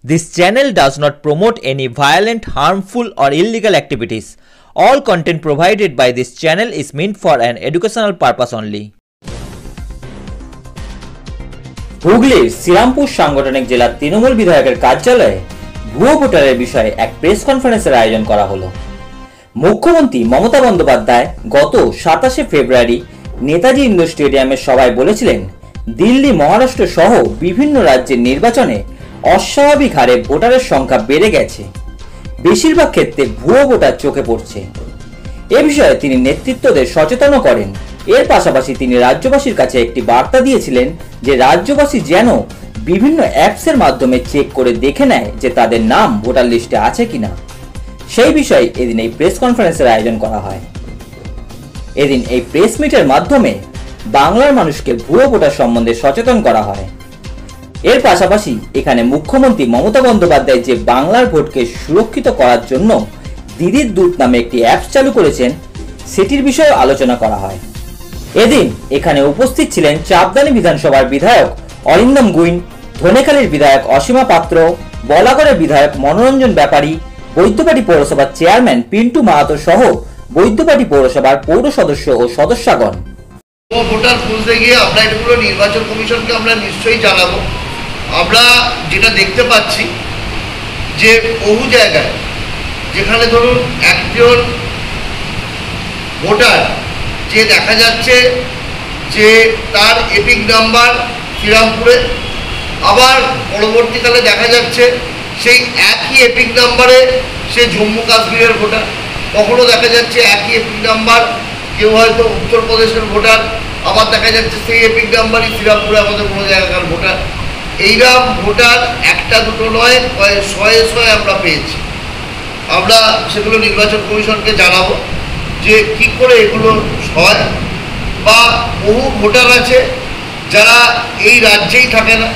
This channel does not promote any violent, harmful, or illegal activities. All content provided by this channel is meant for an educational purpose only. হুগলির শ্রীরামপুর সাংগঠনিক জেলার তৃণমূল বিধায়কের কার্যালয়ে ভুয়ো ভোটারের বিষয়ে এক প্রেস কনফারেন্সের আয়োজন করা হলো। মুখ্যমন্ত্রী মমতা বন্দ্যোপাধ্যায় গত 27শে ফেব্রুয়ারি নেতাজি ইন্ডোর স্টেডিয়ামে সভায় বলেছিলেন, দিল্লি, মহারাষ্ট্র সহ বিভিন্ন রাজ্যের নির্বাচনে অস্বাভাবিক হারে ভোটারের সংখ্যা বেড়ে গেছে। বেশিরভাগ ক্ষেত্রে ভুয়ো ভোটার চোখে পড়ছে। এ বিষয়ে তিনি নেতৃত্বদের সচেতনও করেন। এর পাশাপাশি তিনি রাজ্যবাসীর কাছে একটি বার্তা দিয়েছিলেন যে রাজ্যবাসী যেন বিভিন্ন অ্যাপসের মাধ্যমে চেক করে দেখে নেয় যে তাদের নাম ভোটার লিস্টে আছে কিনা। সেই বিষয়ে এদিন এই প্রেস কনফারেন্সের আয়োজন করা হয়। এদিন এই প্রেস মিটের মাধ্যমে বাংলার মানুষকে ভুয়ো ভোটার সম্বন্ধে সচেতন করা হয়। এর পাশাপাশি এখানে মুখ্যমন্ত্রী মমতা বন্দ্যোপাধ্যায় যে বাংলার ভোটকে সুরক্ষিত করার জন্য দিদির দূত নামে একটি অ্যাপস চালু করেছেন সেটির বিষয়ে আলোচনা করা হয়। এদিন এখানে উপস্থিত ছিলেন চাপদানি বিধানসভার বিধায়ক অরিন্দম গুইন, ধনেখালীর বিধায়ক অসীমা পাত্র, বলাগড়ের বিধায়ক মনোরঞ্জন ব্যাপারী, বৈদ্যবাটি পৌরসভার চেয়ারম্যান পিন্টু মাহাতো সহ বৈদ্যবাটি পৌরসভার পৌর সদস্য ও সদস্যগণ। ভোটার খুঁজতে গিয়ে আমরা এগুলো নির্বাচন কমিশনকে আমরা নিশ্চয়ই জানাবো। আমরা যেটা দেখতে পাচ্ছি যে বহু জায়গায় যেখানে ধরুন একজন ভোটার যে দেখা যাচ্ছে যে তার এপিক নাম্বার শ্রীরামপুরে, আবার পরবর্তীকালে দেখা যাচ্ছে সেই একই এপিক নাম্বারে সে জম্মু কাশ্মীরের ভোটার, কখনো দেখা যাচ্ছে একই এপিক নাম্বার কেউ হয়তো উত্তরপ্রদেশের ভোটার, আবার দেখা যাচ্ছে সেই এপিক নাম্বারই শ্রীরামপুরে আমাদের কোনো জায়গার ভোটার। এইরকম ভোটার একটা দুটো নয়, শয়ে শয়ে আমরা পেয়েছি। আমরা সেগুলো নির্বাচন কমিশনকে জানাবো যে কি করে এগুলো হয়। বা বহু ভোটার আছে যারা এই রাজ্যেই থাকে না,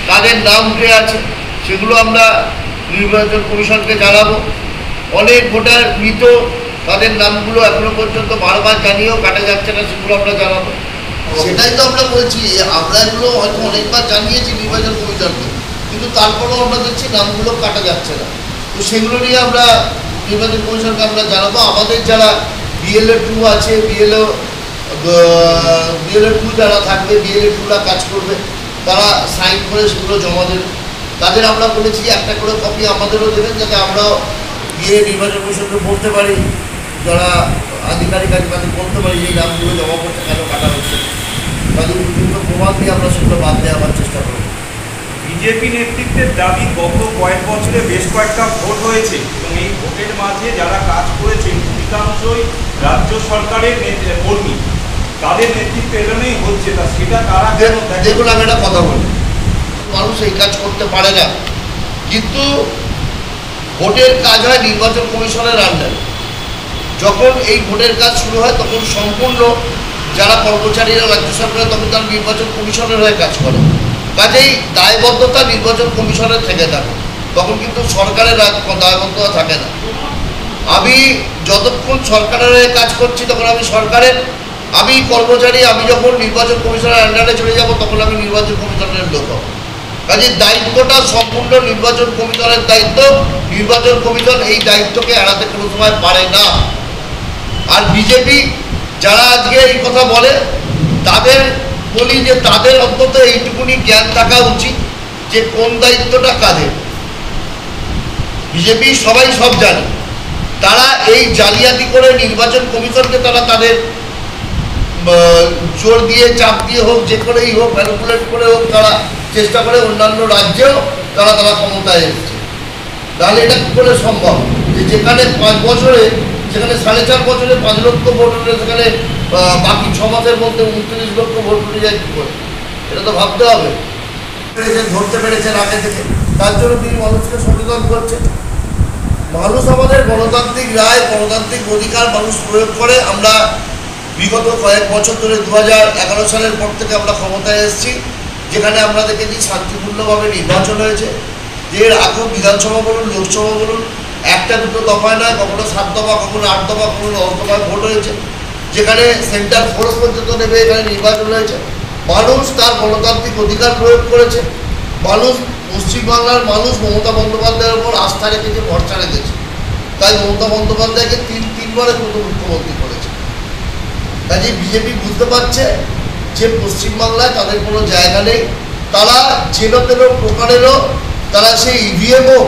তাদের নাম উঠে আছে, সেগুলো আমরা নির্বাচন কমিশনকে জানাবো। অনেক ভোটার মৃত, তাদের নামগুলো এখনো পর্যন্ত বারবার জানিয়েও কাটা যাচ্ছে না, সেগুলো আমরা জানাবো। সেটাই তো আমরা বলছি, আমরা এগুলো হয়তো অনেকবার জানিয়েছি নির্বাচন কমিশনকে, কিন্তু তারপরেও আমরা দেখছি নামগুলো কাটা যাচ্ছে না। তো সেগুলো নিয়ে আমরা নির্বাচন কমিশনকে আমরা জানাবো। আমাদের যারা বিএলএ 2 আছে, বিএলএ 2 যারা থাকবে, বিএলএ 2রা কাজ করবে, তারা সাইন করে সেগুলো জমা দেবে। তাদের আমরা বলেছি একটা করে কপি আমাদেরও দেবেন, যাতে আমরাও গিয়ে নির্বাচন কমিশনকে বলতে পারি, যারা আধিকারিক আছে তাদের বলতে পারি যে এই নামগুলো জমা করতে কেন কাটা হচ্ছে। তাদের উপযুক্ত প্রমাণ দিয়ে আমরা সেগুলো বাদ দেওয়ার চেষ্টা করব। বিজেপি নেতৃত্বের দাবি, গত কয়েক বছরে বেশ কয়েকটা ভোট হয়েছে এবং এই ভোটের মাঝে যারা কাজ করেছেন অধিকাংশই রাজ্য সরকারের কর্মী, তাদের নেতৃত্বে এজন্যই হচ্ছে। তা সেটা তারা দেখুন, আমি একটা কথা বলি, মানুষ এই কাজ করতে পারে না, কিন্তু ভোটের কাজ হয় নির্বাচন কমিশনের আন্ডারে। যখন এই ভোটের কাজ শুরু হয় তখন সম্পূর্ণ যারা কর্মচারীরা রাজ্য সরকারের, তখন তারা নির্বাচন কমিশনের হয়ে কাজ করে। কাজেই দায়বদ্ধতা নির্বাচন কমিশনের থেকে থাকে, তখন কিন্তু সরকারের দায়বদ্ধতা থাকে না। আমি যতক্ষণ সরকারের হয়ে কাজ করছি তখন আমি কর্মচারী, আমি যখন নির্বাচন কমিশনের আন্ডারে চলে যাব তখন আমি নির্বাচন কমিশনের লোক হব। কাজে দায়িত্বটা সম্পূর্ণ নির্বাচন কমিশনের দায়িত্ব। নির্বাচন কমিশন এই দায়িত্বকে এড়াতে কোনো সময় পারে না। আর বিজেপি যারা আজকে এই কথা বলে, তাদের বলি যে তাদের অন্তত এইটুকুনি জ্ঞান থাকা উচিত যে কোন দায়িত্বটা কাদের। বিজেপি সবাই সব জানে, তারা এই জালিয়াতি করে নির্বাচন কমিশনকে তাদের জোর দিয়ে, চাপ দিয়ে হোক, যে করেই হোক, ম্যানিপুলেট করে হোক, তারা চেষ্টা করে অন্যান্য রাজ্যেও তারা ক্ষমতায় এসেছে। তাহলে এটা কী করে সম্ভব যে যেখানে 5 বছরে, যেখানে 4.5 বছরে 5 লক্ষ ভোট হলে সেখানে বাকি 6 মাসের মধ্যে 29 লক্ষ ভোট উঠে যায় কী করে? এটা তো ভাবতে হবে। ধরতে পেরেছেন আগে থেকে, তার জন্য তিনি মানুষকে সচেতন করছেন। মানুষ আমাদের গণতান্ত্রিক রায়, গণতান্ত্রিক অধিকার মানুষ প্রয়োগ করে। আমরা বিগত কয়েক বছর ধরে 2011 সালের পর থেকে আমরা ক্ষমতায় এসেছি, যেখানে আমরা দেখেছি শান্তিপূর্ণভাবে নির্বাচন হয়েছে। এর আগেও বিধানসভা বলুন, লোকসভা বলুন, একটা দুটো দফায় নয়, কখনো 7 দফা, কখনো 8 দফা, কখনো 10 দফায় ভোট হয়েছে, যেখানে সেন্টার ফোর্স পর্যন্ত নেবে এখানে নির্বাচন হয়েছে। মানুষ তার গণতান্ত্রিক অধিকার প্রয়োগ করেছে। মানুষ পশ্চিমবাংলার মানুষ মমতা বন্দ্যোপাধ্যায়ের উপর আস্থা রেখেছে, ভরসা রেখেছে, তাই মমতা বন্দ্যোপাধ্যায়কে তিনবারের মতো মুখ্যমন্ত্রী করেছে। কাজে বিজেপি বুঝতে পারছে যে পশ্চিমবাংলায় তাদের কোনো জায়গা নেই। তারা যেন তেন প্রকারেরও, তারা সেই ইভিএম হোক,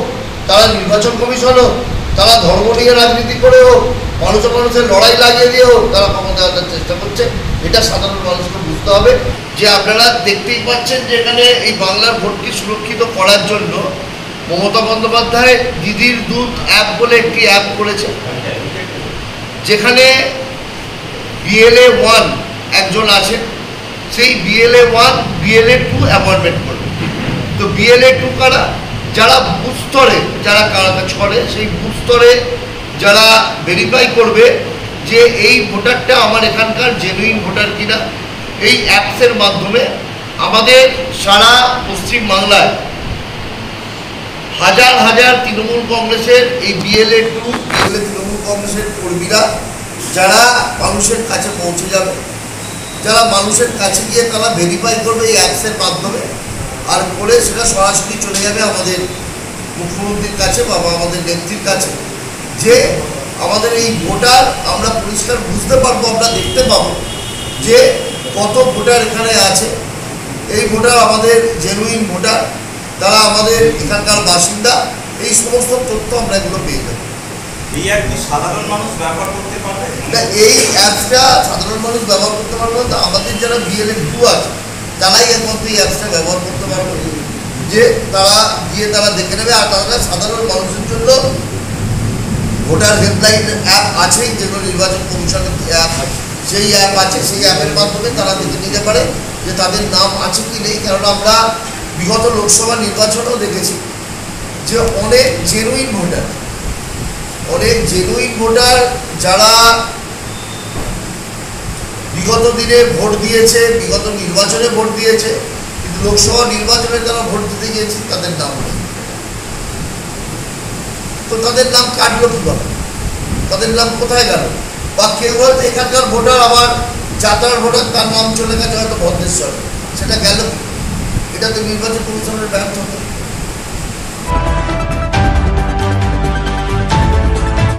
তারা নির্বাচন কমিশন হোক, তারা ধর্ম নিয়ে রাজনীতি করে হোক, মানুষের লড়াই লাগিয়ে দিয়ে হোক, তারা ক্ষমতা আনার চেষ্টা করছে। এটা সাধারণ মানুষকে বুঝতে হবে। যে আপনারা দেখতেই পাচ্ছেন যে এখানে এই বাংলার ভোটকে সুরক্ষিত করার জন্য মমতা বন্দ্যোপাধ্যায় দিদির দুধ অ্যাপ বলে একটি অ্যাপ করেছে, যেখানে BLA-1 একজন আছে, সেই BLA-1 BLA-2 অ্যাপয়েন্টমেন্ট করবে। তো BLA-2 কারা? যারা বুথ স্তরে যারা কাজ করে, সেই বুথ স্তরে যারা ভেরিফাই করবে যে এই ভোটারটা আমার এখানকার জেনুইন ভোটার কিনা। এই অ্যাপসের মাধ্যমে আমাদের সারা পশ্চিমবাংলায় হাজার হাজার তৃণমূল কংগ্রেসের এই BLA-2 তৃণমূল কংগ্রেসের কর্মীরা যারা মানুষের কাছে পৌঁছে যাবে, যারা মানুষের কাছে গিয়ে তারা ভেরিফাই করবে এই অ্যাপসের মাধ্যমে, আর করে সেটা সরাসরি চলে যাবে আমাদের মুখ্যমন্ত্রীর কাছে বা আমাদের নেত্রীর কাছে, যে আমাদের এই ভোটার আমরা পরিষ্কার বুঝতে পারবো, আমরা দেখতে পাবো যে কত ভোটার এখানে আছে। এই ভোটার আমাদের জেনুইন ভোটার, তারা আমাদের এখানকার বাসিন্দা, এই সমস্ত তথ্য আমরা এগুলো পেয়ে যাবো। এই অ্যাপটি সাধারণ মানুষ ব্যবহার করতে পারবে না, এই অ্যাপসটা সাধারণ মানুষ ব্যবহার করতে পারবে না, আমাদের যারা BLA-2 আছে তারাই একমাত্র এই অ্যাপসটা ব্যবহার করতে পারবে, যে তারা গিয়ে তারা দেখে নেবে। আর তারা সাধারণ মানুষের জন্য ভোটার হেল্পলাইন অ্যাপ আছেই, যেগুলো নির্বাচন কমিশনের অ্যাপ, সেই অ্যাপ আছে, সেই অ্যাপের মাধ্যমে তারা দেখে নিতে পারে যে তাদের নাম আছে কি নেই। কারণ আমরা বিগত লোকসভা নির্বাচনেও দেখেছি যে অনেক জেনুইন ভোটার যারা বিগত দিনে ভোট দিয়েছে, বিগত নির্বাচনে ভোট দিয়েছে, কিন্তু লোকসভা নির্বাচনে যারা ভোট দিতে গিয়েছে তাদের নাম নেই। তো তাদের নাম কাটলো কীভাবে? তাদের নাম কোথায় গেল? বা কেউ হয়তো এখানকার ভোটার, আবার যাত্রার ভোটার, তার নাম চলে গেছে হয়তো ভদ্রেশ্বর, সেটা গেল। এটা তো নির্বাচন কমিশনের ব্যর্থতা।